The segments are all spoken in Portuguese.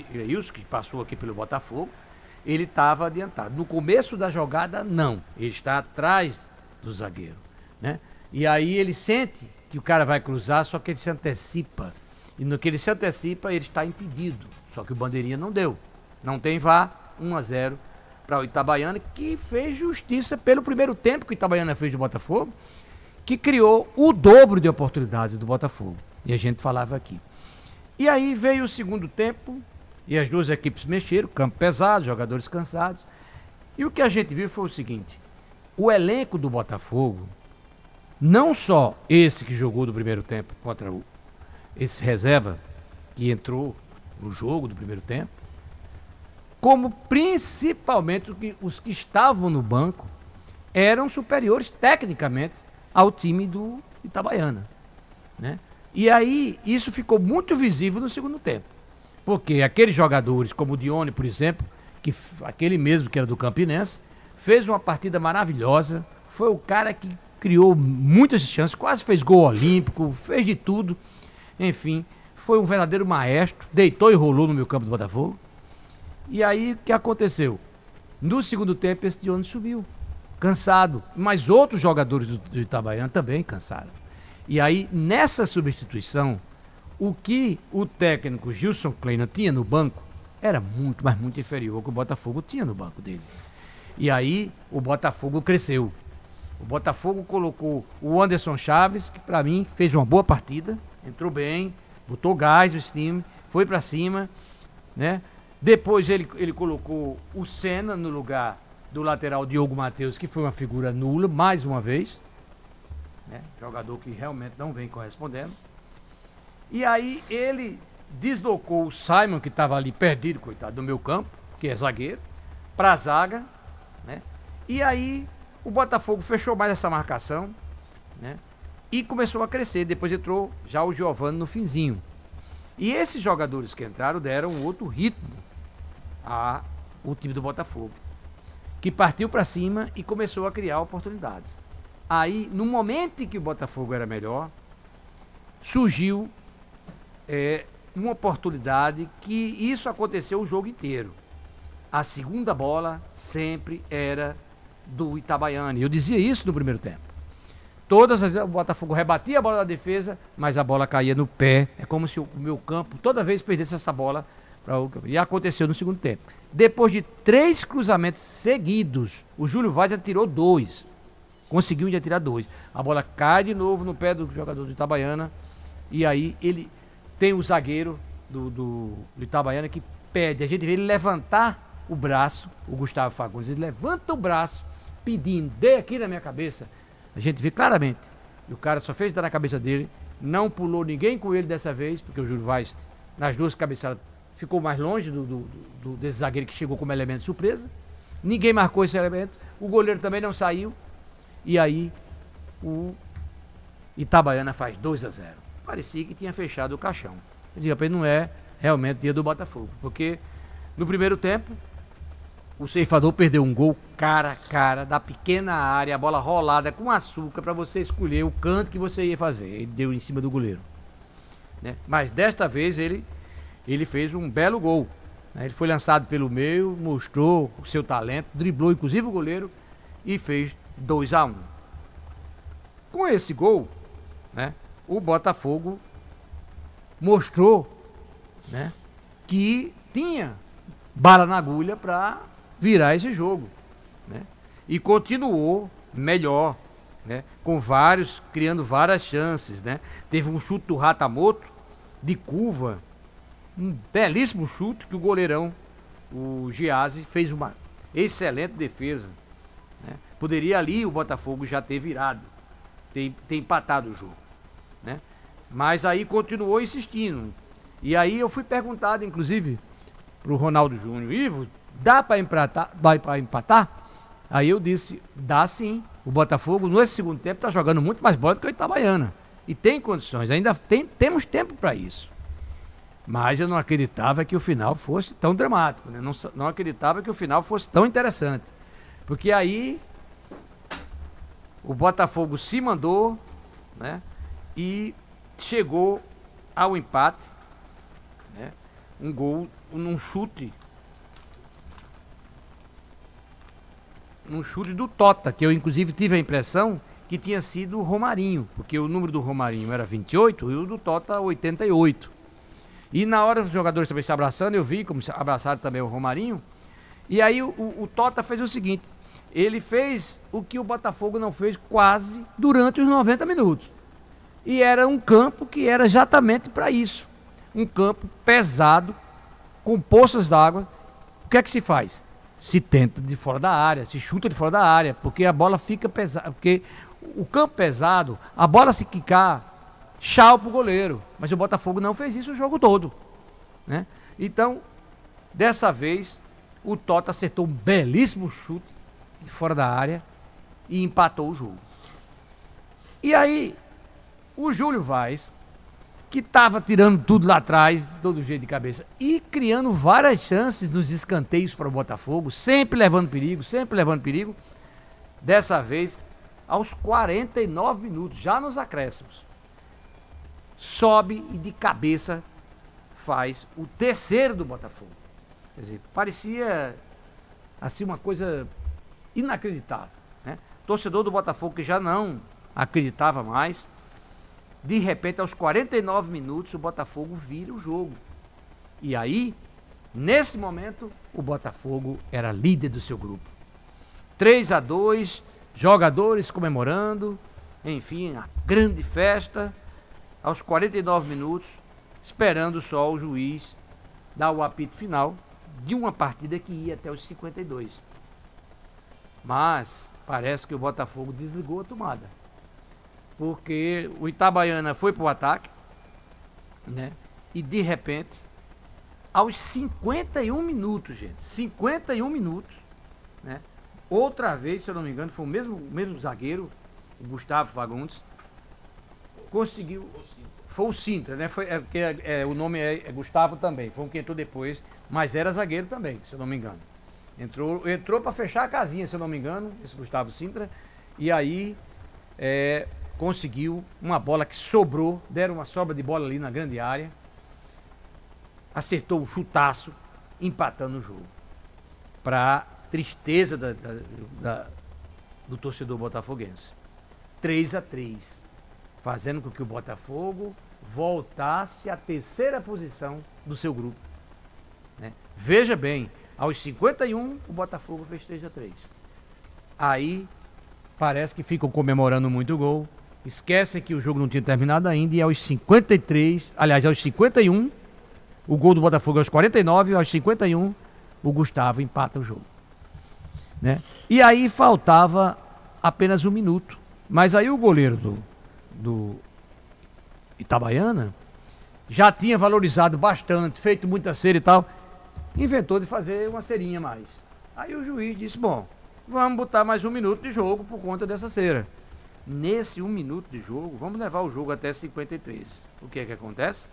Gleilson, que passou aqui pelo Botafogo, ele estava adiantado. No começo da jogada, não. Ele está atrás do zagueiro, né? E aí ele sente que o cara vai cruzar, só que ele se antecipa. E no que ele se antecipa, ele está impedido. Só que o bandeirinha não deu. Não tem VAR, 1-0 para o Itabaiana, que fez justiça pelo primeiro tempo que o Itabaiana fez do Botafogo, que criou o dobro de oportunidades do Botafogo. E a gente falava aqui. E aí veio o segundo tempo, e as duas equipes mexeram, campo pesado, jogadores cansados. E o que a gente viu foi o seguinte: o elenco do Botafogo, não só esse que jogou do primeiro tempo contra esse reserva que entrou no jogo do primeiro tempo, como principalmente os que estavam no banco eram superiores tecnicamente ao time do Itabaiana, né? E aí isso ficou muito visível no segundo tempo, porque aqueles jogadores como o Dione, por exemplo, aquele mesmo que era do Campinense, fez uma partida maravilhosa, foi o cara que criou muitas chances, quase fez gol olímpico, fez de tudo, enfim, foi um verdadeiro maestro, deitou e rolou no meio campo do Botafogo. E aí o que aconteceu? No segundo tempo esse Dione subiu, cansado, mas outros jogadores do Itabaiana também cansaram. E aí nessa substituição, o que o técnico Gilson Kleina tinha no banco era muito, mas muito inferior ao que o Botafogo tinha no banco dele. E aí o Botafogo cresceu. O Botafogo colocou o Anderson Chaves, que para mim fez uma boa partida, entrou bem, botou gás no time, foi para cima, né? Depois ele colocou o Senna no lugar do lateral Diogo Matheus, que foi uma figura nula, mais uma vez, né? Jogador que realmente não vem correspondendo. E aí ele deslocou o Simon, que estava ali perdido, coitado, do meu campo, que é zagueiro, para a zaga, né? E aí o Botafogo fechou mais essa marcação, né? E começou a crescer. Depois entrou já o Giovani no finzinho. E esses jogadores que entraram deram outro ritmo ao time do Botafogo, que partiu para cima e começou a criar oportunidades. Aí, no momento em que o Botafogo era melhor, surgiu uma oportunidade que isso aconteceu o jogo inteiro. A segunda bola sempre era do Itabaiana. Eu dizia isso no primeiro tempo. Todas as vezes o Botafogo rebatia a bola da defesa, mas a bola caía no pé. É como se o meu campo toda vez perdesse essa bola. E aconteceu no segundo tempo. Depois de 3 cruzamentos seguidos, o Júlio Vaz já tirou 2. Conseguiu já tirar 2. A bola cai de novo no pé do jogador do Itabaiana. E aí ele tem o zagueiro do Itabaiana que pede. A gente vê ele levantar o braço, o Gustavo Fagundes. Ele levanta o braço pedindo, dê aqui na minha cabeça. A gente vê claramente. E o cara só fez dar na cabeça dele. Não pulou ninguém com ele dessa vez, porque o Júlio Vaz, nas duas cabeçadas, ficou mais longe desse zagueiro que chegou como elemento de surpresa. Ninguém marcou esse elemento. O goleiro também não saiu. E aí o Itabaiana faz 2-0. Parecia que tinha fechado o caixão. Eu dizia, não é realmente dia do Botafogo. Porque no primeiro tempo, o ceifador perdeu um gol cara a cara, da pequena área, a bola rolada com açúcar para você escolher o canto que você ia fazer. Ele deu em cima do goleiro, né? Mas desta vez ele fez um belo gol, né? Ele foi lançado pelo meio, mostrou o seu talento, driblou inclusive o goleiro e fez 2-1. Com esse gol, né, o Botafogo mostrou, né, que tinha bala na agulha para virar esse jogo, né? E continuou melhor, né? Criando várias chances, né? Teve um chute do Ratamoto de curva, um belíssimo chute que o goleirão, o Giazzi, fez uma excelente defesa, né? Poderia ali o Botafogo já ter virado, ter empatado o jogo, né? Mas aí continuou insistindo. E aí eu fui perguntado, inclusive, pro Ronaldo Júnior, Ivo, dá para empatar? Aí eu disse, dá sim. O Botafogo, nesse segundo tempo, está jogando muito mais bola do que o Itabaiana. E tem condições, temos tempo para isso. Mas eu não acreditava que o final fosse tão dramático, né? Não acreditava que o final fosse tão interessante. Porque aí o Botafogo se mandou, né? E chegou ao empate, né? um gol num chute do Tota, que eu inclusive tive a impressão que tinha sido o Romarinho, porque o número do Romarinho era 28 e o do Tota 88. E na hora os jogadores também se abraçando, eu vi como se abraçaram também o Romarinho. E aí o Tota fez o seguinte, ele fez o que o Botafogo não fez quase durante os 90 minutos. E era um campo que era exatamente para isso. Um campo pesado, com poças d'água. O que é que se faz? Se tenta de fora da área, se chuta de fora da área, porque a bola fica pesada. Porque o campo pesado, a bola se quicar, tchau pro goleiro. Mas o Botafogo não fez isso o jogo todo, né? Então, dessa vez, o Tota acertou um belíssimo chute de fora da área e empatou o jogo. E aí, o Júlio Vaz, que estava tirando tudo lá atrás, de todo jeito de cabeça, e criando várias chances nos escanteios para o Botafogo, sempre levando perigo, dessa vez, aos 49 minutos, já nos acréscimos, sobe e de cabeça faz o terceiro do Botafogo. Quer dizer, parecia assim uma coisa inacreditável, né? Torcedor do Botafogo que já não acreditava mais, de repente, aos 49 minutos, o Botafogo vira o jogo. E aí, nesse momento, o Botafogo era líder do seu grupo. 3-2, jogadores comemorando, enfim, a grande festa. Aos 49 minutos, esperando só o juiz dar o apito final de uma partida que ia até os 52. Mas parece que o Botafogo desligou a tomada, porque o Itabaiana foi para o ataque, né? E de repente, aos 51 minutos, gente, 51 minutos, né? Outra vez, se eu não me engano, foi o mesmo zagueiro, o Gustavo Fagundes, conseguiu. Foi o Sintra, né? Porque o nome é Gustavo também, foi um que entrou depois, mas era zagueiro também, se eu não me engano. Entrou para fechar a casinha, se eu não me engano, esse Gustavo Sintra, e aí conseguiu uma bola que sobrou, deram uma sobra de bola ali na grande área, acertou um chutaço, empatando o jogo. Para tristeza do torcedor botafoguense. 3-3, fazendo com que o Botafogo voltasse à terceira posição do seu grupo, né? Veja bem, aos 51 o Botafogo fez 3-3. Aí parece que ficam comemorando muito o gol, esquecem que o jogo não tinha terminado ainda, e aos 53, aliás, aos 51, o gol do Botafogo aos 49, e aos 51, o Gustavo empata o jogo, né? E aí faltava apenas um minuto, mas aí o goleiro do Itabaiana já tinha valorizado bastante, feito muita cera e tal, inventou de fazer uma cerinha a mais. Aí o juiz disse, bom, vamos botar mais um minuto de jogo por conta dessa cera. Nesse um minuto de jogo, vamos levar o jogo até 53. O que é que acontece?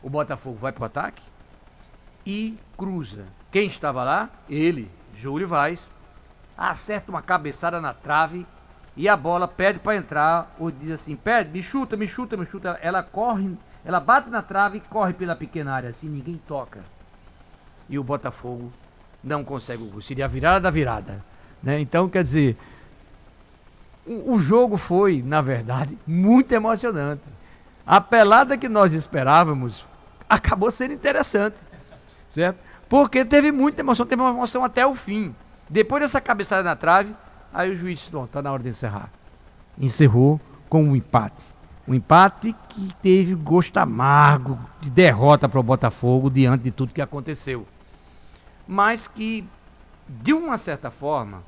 O Botafogo vai para o ataque e cruza. Quem estava lá? Ele, Júlio Vaz, acerta uma cabeçada na trave e a bola pede para entrar, ou diz assim, pede, me chuta. Ela corre, ela bate na trave e corre pela pequena área, assim, ninguém toca. E o Botafogo não consegue o gol. Seria a virada da virada, né? Então, quer dizer, o jogo foi, na verdade, muito emocionante. A pelada que nós esperávamos acabou sendo interessante, certo? Porque teve muita emoção, teve uma emoção até o fim. Depois dessa cabeçada na trave, aí o juiz disse, bom, tá na hora de encerrar. Encerrou com um empate. Um empate que teve gosto amargo de derrota para o Botafogo diante de tudo que aconteceu. Mas que, de uma certa forma,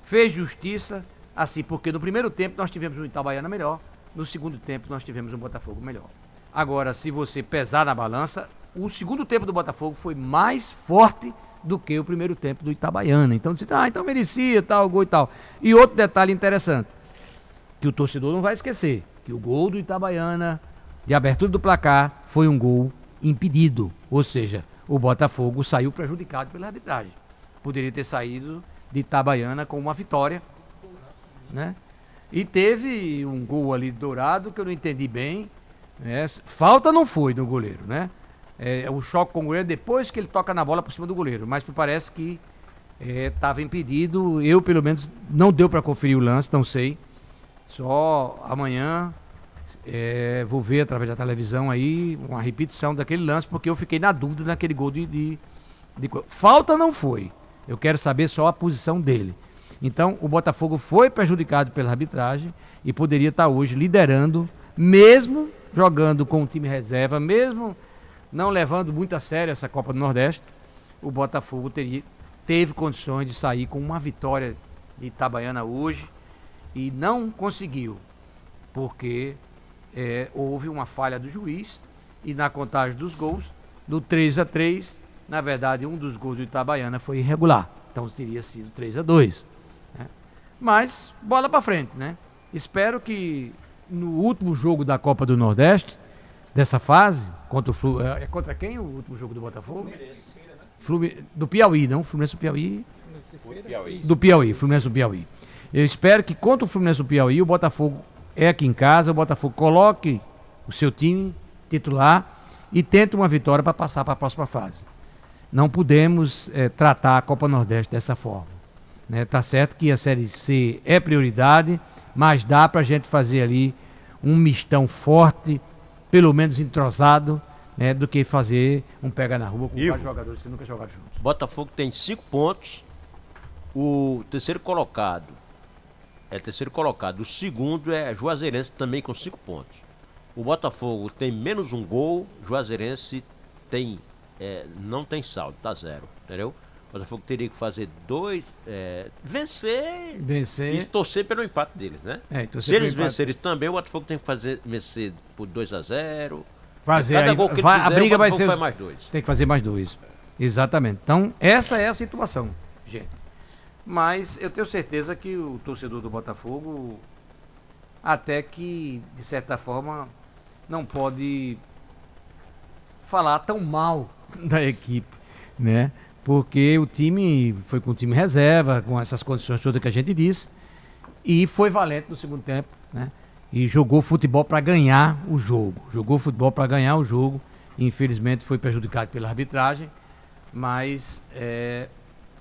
fez justiça, assim, porque no primeiro tempo nós tivemos um Itabaiana melhor, no segundo tempo nós tivemos um Botafogo melhor. Agora, se você pesar na balança, o segundo tempo do Botafogo foi mais forte do que o primeiro tempo do Itabaiana. Então, você então merecia tal gol e tal. E outro detalhe interessante, que o torcedor não vai esquecer, que o gol do Itabaiana, de abertura do placar, foi um gol impedido. Ou seja, o Botafogo saiu prejudicado pela arbitragem. Poderia ter saído de Itabaiana com uma vitória, né? E teve um gol ali dourado que eu não entendi bem, né? Falta não foi do goleiro, né? o choque com o goleiro depois que ele toca na bola por cima do goleiro. Mas me parece que estava impedido. Eu, pelo menos, não deu para conferir o lance, não sei. Só amanhã vou ver através da televisão aí uma repetição daquele lance, porque eu fiquei na dúvida naquele gol de falta não foi. Eu quero saber só a posição dele. Então, o Botafogo foi prejudicado pela arbitragem e poderia estar hoje liderando, mesmo jogando com o time reserva, mesmo não levando muito a sério essa Copa do Nordeste. O Botafogo teve condições de sair com uma vitória de Itabaiana hoje e não conseguiu, porque houve uma falha do juiz e na contagem dos gols, do 3-3, na verdade, um dos gols do Itabaiana foi irregular. Então teria sido 3-2. Né? Mas, bola pra frente, né? Espero que no último jogo da Copa do Nordeste, dessa fase, contra o Fluminense. Contra quem o último jogo do Botafogo? Do Piauí, não? Fluminense do Piauí. Do Piauí, Fluminense do Piauí. Eu espero que contra o Fluminense do Piauí, o Botafogo aqui em casa, o Botafogo coloque o seu time titular e tente uma vitória para passar para a próxima fase. Não podemos tratar a Copa Nordeste dessa forma. Né? Tá certo que a Série C é prioridade, mas dá para a gente fazer ali um mistão forte, pelo menos entrosado, né, do que fazer um pega na rua com vários jogadores que nunca jogaram juntos. Botafogo tem 5 pontos, o terceiro colocado o segundo é Juazeirense também com 5 pontos. O Botafogo tem menos um gol, Juazeirense não tem saldo, tá 0, entendeu? O Botafogo teria que fazer 2, vencer e torcer pelo empate deles, né? Se eles vencerem também, o Botafogo tem que vencer por 2-0. Cada gol que ele fizer, a briga vai ser mais 2. Tem que fazer mais 2. Exatamente. Então, essa é a situação, gente. Mas eu tenho certeza que o torcedor do Botafogo, até que, de certa forma, não pode falar tão mal da equipe, né? Porque o time foi com o time reserva, com essas condições todas que a gente disse, e foi valente no segundo tempo, né? E jogou futebol para ganhar o jogo. Infelizmente foi prejudicado pela arbitragem, mas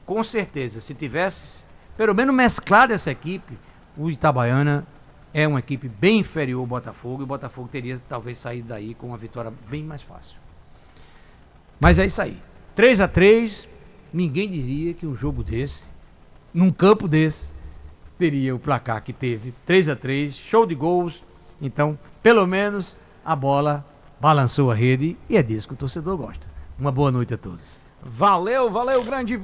com certeza, se tivesse pelo menos mesclado essa equipe, o Itabaiana é uma equipe bem inferior ao Botafogo, e o Botafogo teria talvez saído daí com uma vitória bem mais fácil. Mas é isso aí. 3-3, ninguém diria que um jogo desse, num campo desse, teria o placar que teve. 3-3, show de gols. Então, pelo menos, a bola balançou a rede e é disso que o torcedor gosta. Uma boa noite a todos. Valeu, grande